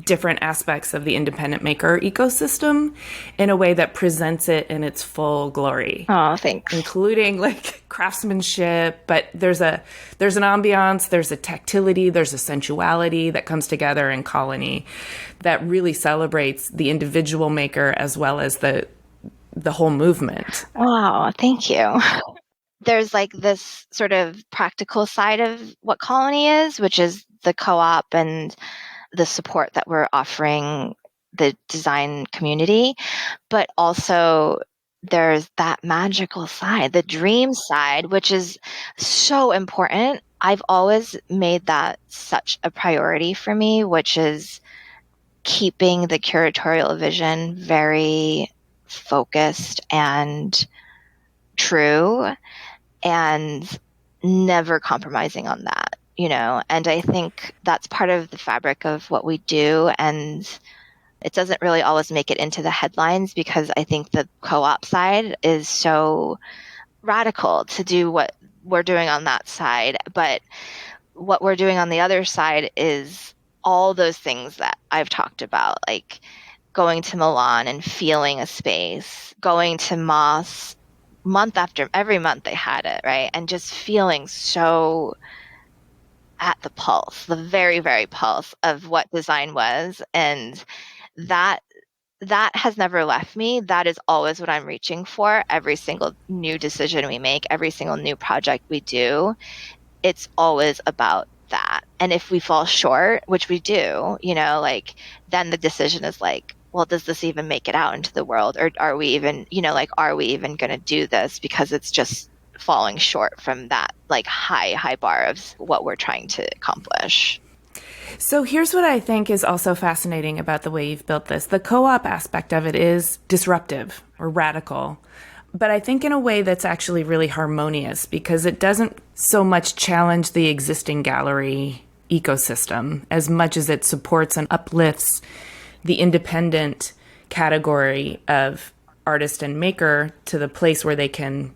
S3: different aspects of the independent maker ecosystem in a way that presents it in its full glory.
S2: Oh, thanks.
S3: Including like craftsmanship, but there's an ambiance, there's a tactility, there's a sensuality that comes together in Colony that really celebrates the individual maker as well as the whole movement.
S2: Wow, thank you. There's like this sort of practical side of what Colony is, which is the co-op and the support that we're offering the design community. But also there's that magical side, the dream side, which is so important. I've always made that such a priority for me, which is keeping the curatorial vision very focused and true and never compromising on that, and I think that's part of the fabric of what we do. And it doesn't really always make it into the headlines because I think the co-op side is so radical to do what we're doing on that side. But what we're doing on the other side is all those things that I've talked about, like going to Milan and feeling a space, going to Moss every month they had it, right? And just feeling so at the pulse, the very, very pulse of what design was. And that has never left me. That is always what I'm reaching for. Every single new decision we make, every single new project we do, it's always about that. And if we fall short, which we do, then the decision is like, well, does this even make it out into the world? Or are we even, are we even going to do this because it's just falling short from that like high bar of what we're trying to accomplish?
S3: So here's what I think is also fascinating about the way you've built this. The co-op aspect of it is disruptive or radical, but I think in a way that's actually really harmonious because it doesn't so much challenge the existing gallery ecosystem as much as it supports and uplifts the independent category of artist and maker to the place where they can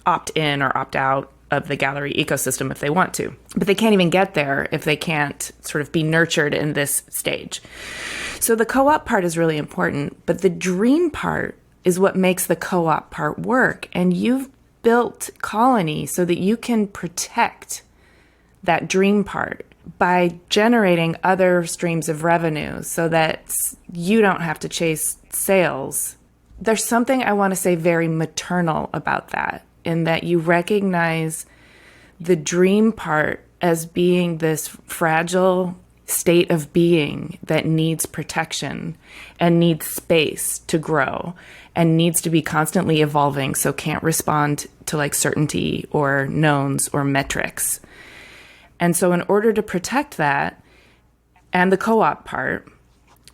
S3: opt in or opt out of the gallery ecosystem if they want to. But they can't even get there if they can't sort of be nurtured in this stage. So the co-op part is really important, but the dream part is what makes the co-op part work. And you've built Colony so that you can protect that dream part by generating other streams of revenue so that you don't have to chase sales. There's something I want to say very maternal about that. in that you recognize the dream part as being this fragile state of being that needs protection and needs space to grow and needs to be constantly evolving, so can't respond to like certainty or knowns or metrics. And so in order to protect that and the co-op part,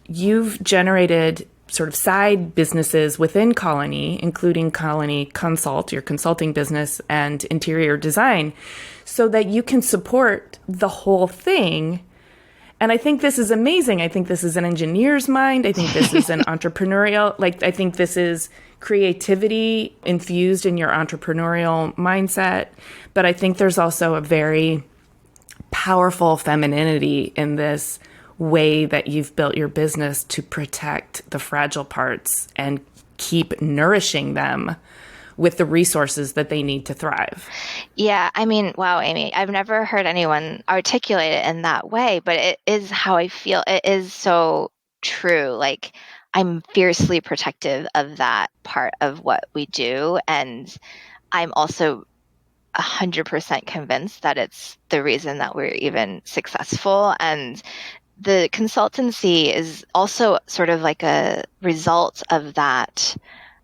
S3: you've generated sort of side businesses within Colony, including Colony Consult, your consulting business, and interior design, so that you can support the whole thing. And I think this is amazing. I think this is an engineer's mind. I think this is an entrepreneurial, I think this is creativity infused in your entrepreneurial mindset. But I think there's also a very powerful femininity in this way that you've built your business to protect the fragile parts and keep nourishing them with the resources that they need to thrive.
S2: Yeah, I mean, wow, Amy, I've never heard anyone articulate it in that way, but it is how I feel. It is so true. Like, I'm fiercely protective of that part of what we do. And I'm also 100% convinced that it's the reason that we're even successful. And the consultancy is also sort of like a result of that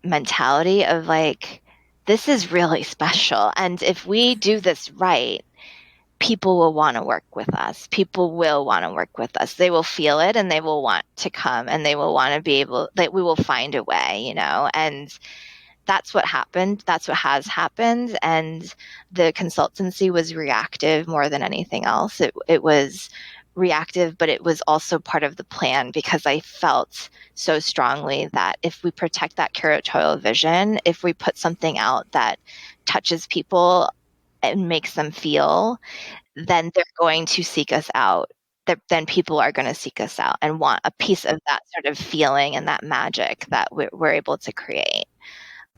S2: mentality of like, this is really special. And if we do this right, people will want to work with us. People will want to work with us. They will feel it and they will want to come and they will want to be able, like, we will find a way, you know, and that's what happened. That's what has happened. And the consultancy was reactive more than anything else. It was reactive, but it was also part of the plan because I felt so strongly that if we protect that curatorial vision, if we put something out that touches people and makes them feel, then they're going to seek us out. Then people are going to seek us out and want a piece of that sort of feeling and that magic that we're able to create.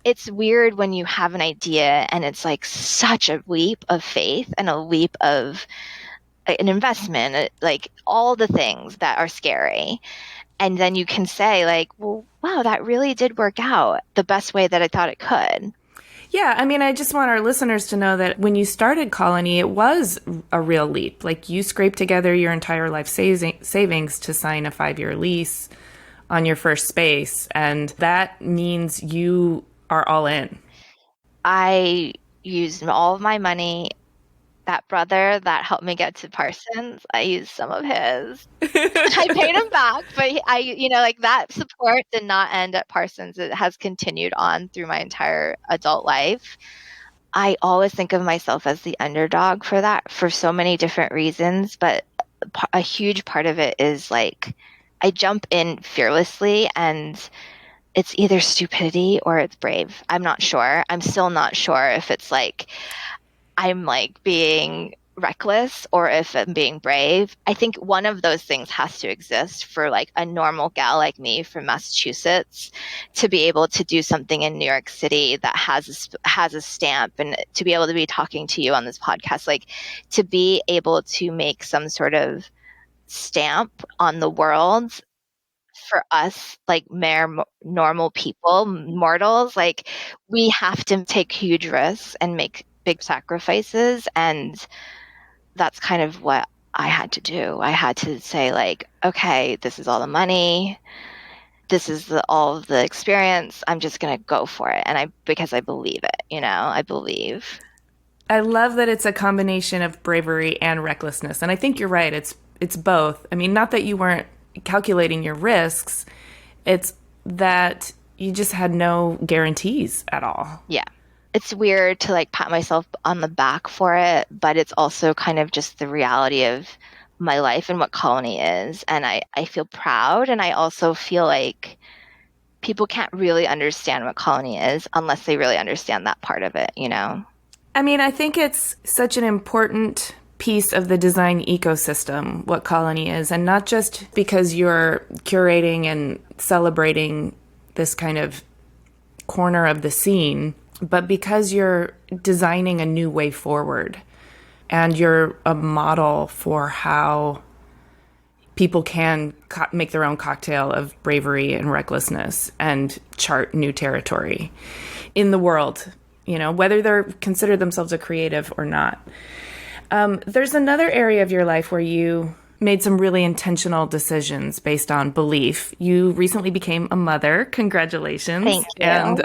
S2: It's weird when you have an idea and it's like such a leap of faith and a leap of an investment, like all the things that are scary. And then you can say like, well, wow, that really did work out the best way that I thought it could.
S3: Yeah, I mean, I just want our listeners to know that when you started Colony, it was a real leap. Like you scraped together your entire life savings to sign a 5-year lease on your first space. And that means you are all in.
S2: I used all of my money. That brother that helped me get to Parsons, I used some of his. I paid him back, but that support did not end at Parsons. It has continued on through my entire adult life. I always think of myself as the underdog for that, for so many different reasons, but a huge part of it is like I jump in fearlessly and it's either stupidity or it's brave. I'm not sure. I'm still not sure if it's like I'm like being reckless or if I'm being brave. I think one of those things has to exist for like a normal gal like me from Massachusetts to be able to do something in New York City that has a stamp, and to be able to be talking to you on this podcast, like to be able to make some sort of stamp on the world for us, like mere normal people, mortals. Like we have to take huge risks and make big sacrifices, and that's kind of what I had to do. I had to say like, okay, this is all the money, this is all of the experience, I'm just gonna go for it. And because I believe it, I believe.
S3: I love that it's a combination of bravery and recklessness, and I think you're right, it's both. I mean, not that you weren't calculating your risks, it's that you just had no guarantees at all.
S2: Yeah. It's weird to like pat myself on the back for it, but it's also kind of just the reality of my life and what Colony is. And I feel proud. And I also feel like people can't really understand what Colony is unless they really understand that part of it,
S3: I mean, I think it's such an important piece of the design ecosystem, what Colony is, and not just because you're curating and celebrating this kind of corner of the scene, but because you're designing a new way forward and you're a model for how people can make their own cocktail of bravery and recklessness and chart new territory in the world. whether they're consider themselves a creative or not. There's another area of your life where you made some really intentional decisions based on belief. You recently became a mother. Congratulations.
S2: Thank you.
S3: And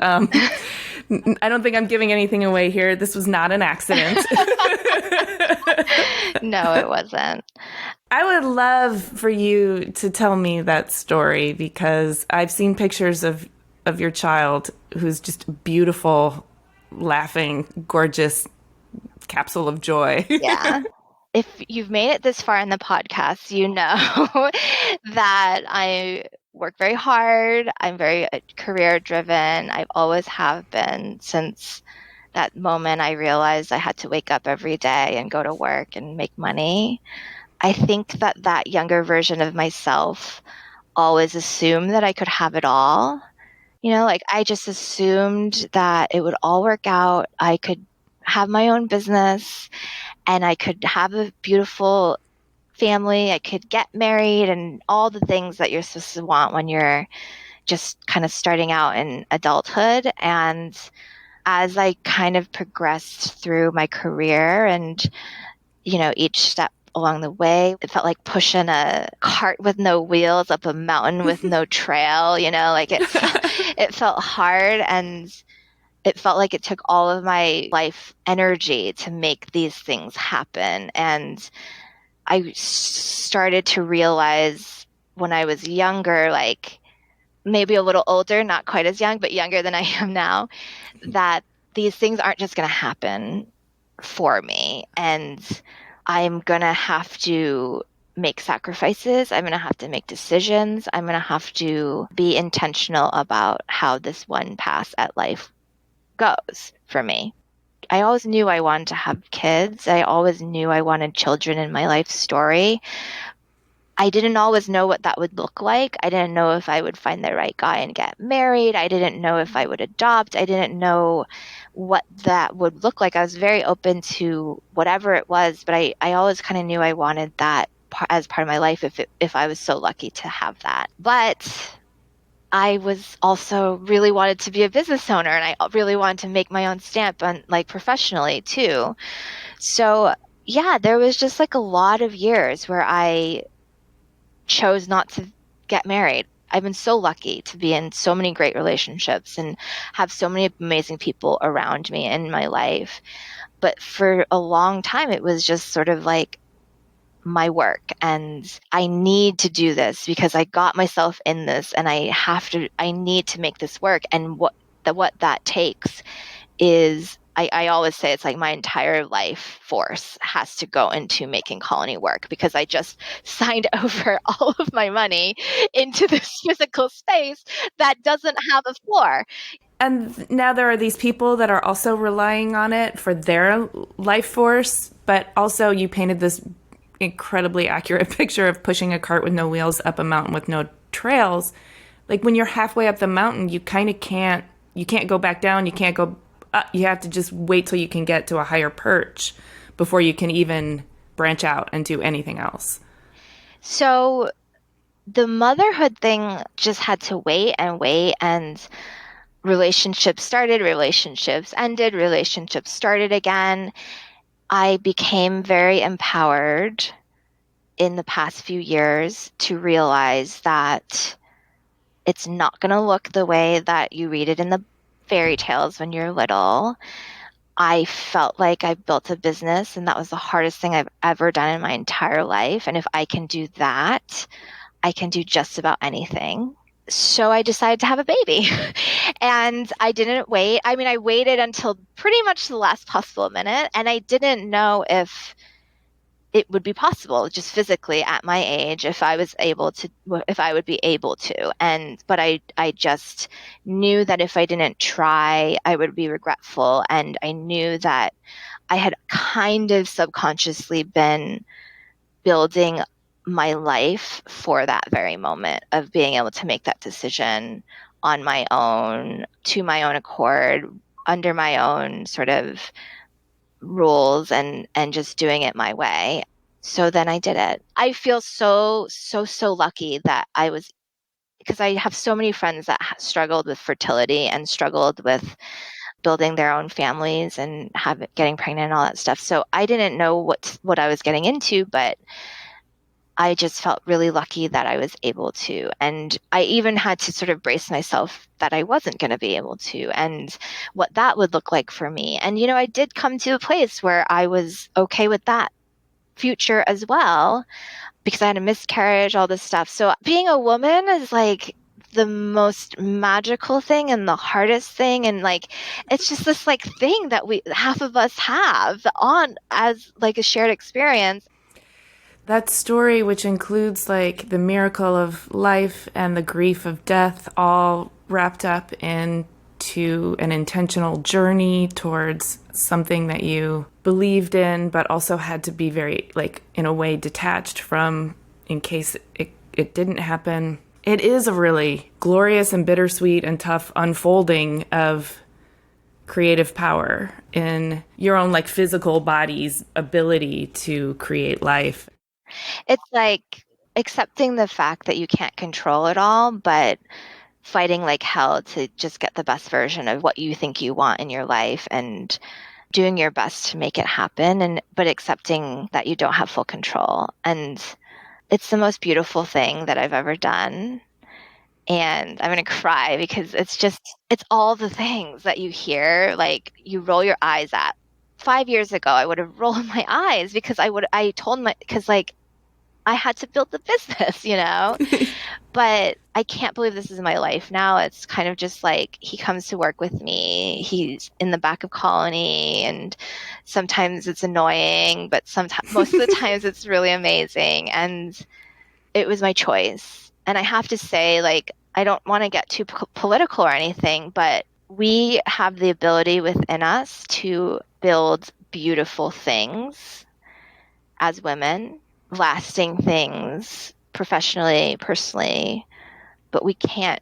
S3: I don't think I'm giving anything away here. This was not an accident.
S2: No, it wasn't.
S3: I would love for you to tell me that story, because I've seen pictures of your child, who's just a beautiful, laughing, gorgeous capsule of joy.
S2: Yeah. If you've made it this far in the podcast, you know that I work very hard. I'm very career driven. I've always have been since that moment I realized I had to wake up every day and go to work and make money. I think that younger version of myself always assumed that I could have it all. Like I just assumed that it would all work out. I could have my own business and I could have a beautiful family. I could get married and all the things that you're supposed to want when you're just kind of starting out in adulthood. And as I kind of progressed through my career and, each step along the way, it felt like pushing a cart with no wheels up a mountain with no trail, like it felt hard, and it felt like it took all of my life energy to make these things happen. And I started to realize when I was younger, like maybe a little older, not quite as young, but younger than I am now, that these things aren't just going to happen for me. And I'm going to have to make sacrifices. I'm going to have to make decisions. I'm going to have to be intentional about how this one pass at life goes for me. I always knew I wanted to have kids. I always knew I wanted children in my life story. I didn't always know what that would look like. I didn't know if I would find the right guy and get married. I didn't know if I would adopt. I didn't know what that would look like. I was very open to whatever it was, but I always kind of knew I wanted that as part of my life if I was so lucky to have that. But I was also really wanted to be a business owner, and I really wanted to make my own stamp on like professionally too. So yeah, there was just like a lot of years where I chose not to get married. I've been so lucky to be in so many great relationships and have so many amazing people around me in my life. But for a long time, it was just sort of like my work, and I need to do this because I got myself in this and I need to make this work. And what that takes is, I always say it's like my entire life force has to go into making Colony work, because I just signed over all of my money into this physical space that doesn't have a floor.
S3: And now there are these people that are also relying on it for their life force, but also you painted this incredibly accurate picture of pushing a cart with no wheels up a mountain with no trails. Like when you're halfway up the mountain, you kind of can't go back down. You can't go up. You have to just wait till you can get to a higher perch before you can even branch out and do anything else.
S2: So the motherhood thing just had to wait, and relationships started, relationships ended, relationships started again. I became very empowered in the past few years to realize that it's not going to look the way that you read it in the fairy tales when you're little. I felt like I built a business, and that was the hardest thing I've ever done in my entire life. And if I can do that, I can do just about anything. So I decided to have a baby. And I didn't wait. I mean, I waited until pretty much the last possible minute, and I didn't know if it would be possible just physically at my age, if I would be able to. But I just knew that if I didn't try, I would be regretful. And I knew that I had kind of subconsciously been building my life for that very moment of being able to make that decision on my own, to my own accord, under my own sort of rules, and just doing it my way. So then I did it. I feel so lucky that because I have so many friends that struggled with fertility and struggled with building their own families and getting pregnant and all that stuff. So I didn't know what I was getting into, but I just felt really lucky that I was able to. And I even had to sort of brace myself that I wasn't going to be able to, and what that would look like for me. And, I did come to a place where I was okay with that future as well, because I had a miscarriage, all this stuff. So being a woman is like the most magical thing and the hardest thing. And like, it's just this like thing that half of us have on as like a shared experience.
S3: That story, which includes like the miracle of life and the grief of death, all wrapped up into an intentional journey towards something that you believed in, but also had to be very, like, in a way detached from in case it didn't happen. It is a really glorious and bittersweet and tough unfolding of creative power in your own like physical body's ability to create life.
S2: It's like accepting the fact that you can't control it all, but fighting like hell to just get the best version of what you think you want in your life and doing your best to make it happen, but accepting that you don't have full control. And it's the most beautiful thing that I've ever done. And I'm going to cry because it's all the things that you hear, like you roll your eyes at. 5 years ago, I would have rolled my eyes because because like I had to build the business, but I can't believe this is my life now. It's kind of just like he comes to work with me. He's in the back of Colony, and sometimes it's annoying, but most of the times it's really amazing. And it was my choice. And I have to say, like, I don't want to get too political or anything, but we have the ability within us to build beautiful things as women, lasting things professionally, personally, but we can't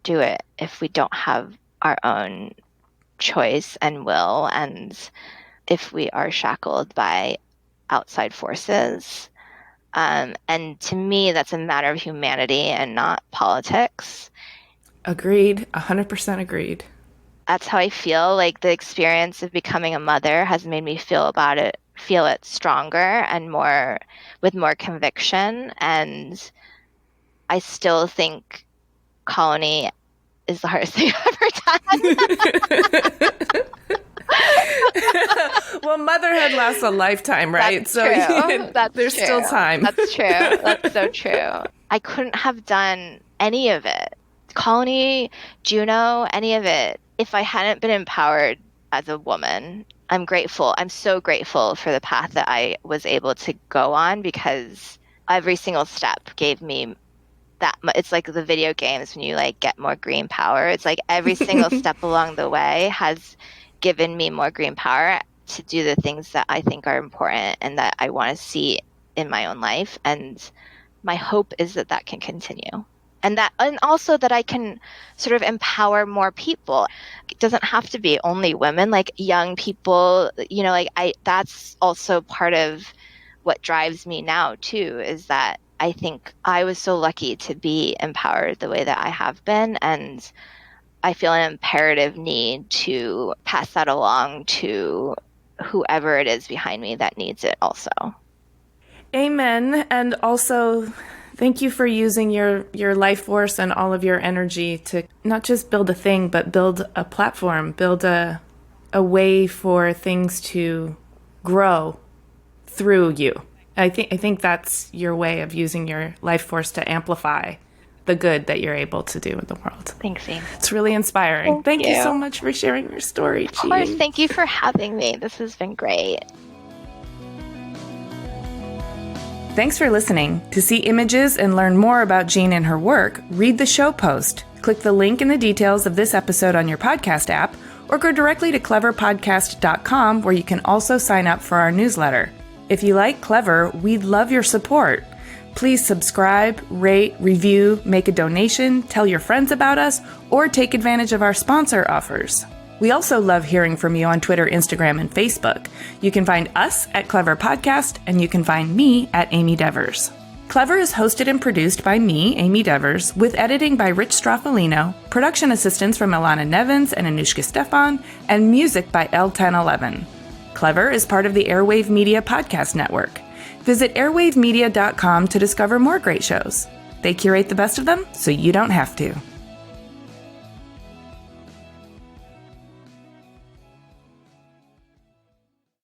S2: do it if we don't have our own choice and will, and if we are shackled by outside forces. And to me, that's a matter of humanity and not politics.
S3: Agreed. 100% agreed.
S2: That's how I feel. Like the experience of becoming a mother has made me feel it stronger and with more conviction. And I still think Colony is the hardest thing I've ever done.
S3: Well, motherhood lasts a lifetime, right?
S2: That's true.
S3: There's
S2: true.
S3: Still time.
S2: That's true. That's so true. I couldn't have done any of it. Colony, Juno, any of it, if I hadn't been empowered as a woman. I'm grateful. I'm so grateful for the path that I was able to go on, because every single step gave me that. It's like the video games when you like get more green power. It's like every single step along the way has given me more green power to do the things that I think are important and that I want to see in my own life. And my hope is that can continue. And also that I can sort of empower more people. It doesn't have to be only women, like young people, that's also part of what drives me now too, is that I think I was so lucky to be empowered the way that I have been. And I feel an imperative need to pass that along to whoever it is behind me that needs it also.
S3: Amen. And also, thank you for using your life force and all of your energy to not just build a thing, but build a platform, build a way for things to grow through you. I think that's your way of using your life force to amplify the good that you're able to do in the world.
S2: Thanks, Amy.
S3: It's really inspiring. Thank you so much for sharing your story, Jean.
S2: Of course, thank you for having me. This has been great.
S3: Thanks for listening. To see images and learn more about Jean and her work, read the show post. Click the link in the details of this episode on your podcast app, or go directly to cleverpodcast.com, where you can also sign up for our newsletter. If you like Clever, we'd love your support. Please subscribe, rate, review, make a donation, tell your friends about us, or take advantage of our sponsor offers. We also love hearing from you on Twitter, Instagram, and Facebook. You can find us at Clever Podcast, and you can find me at Amy Devers. Clever is hosted and produced by me, Amy Devers, with editing by Rich Straffolino, production assistance from Ilana Nevins and Anushka Stefan, and music by L1011. Clever is part of the Airwave Media Podcast Network. Visit airwavemedia.com to discover more great shows. They curate the best of them so you don't have to.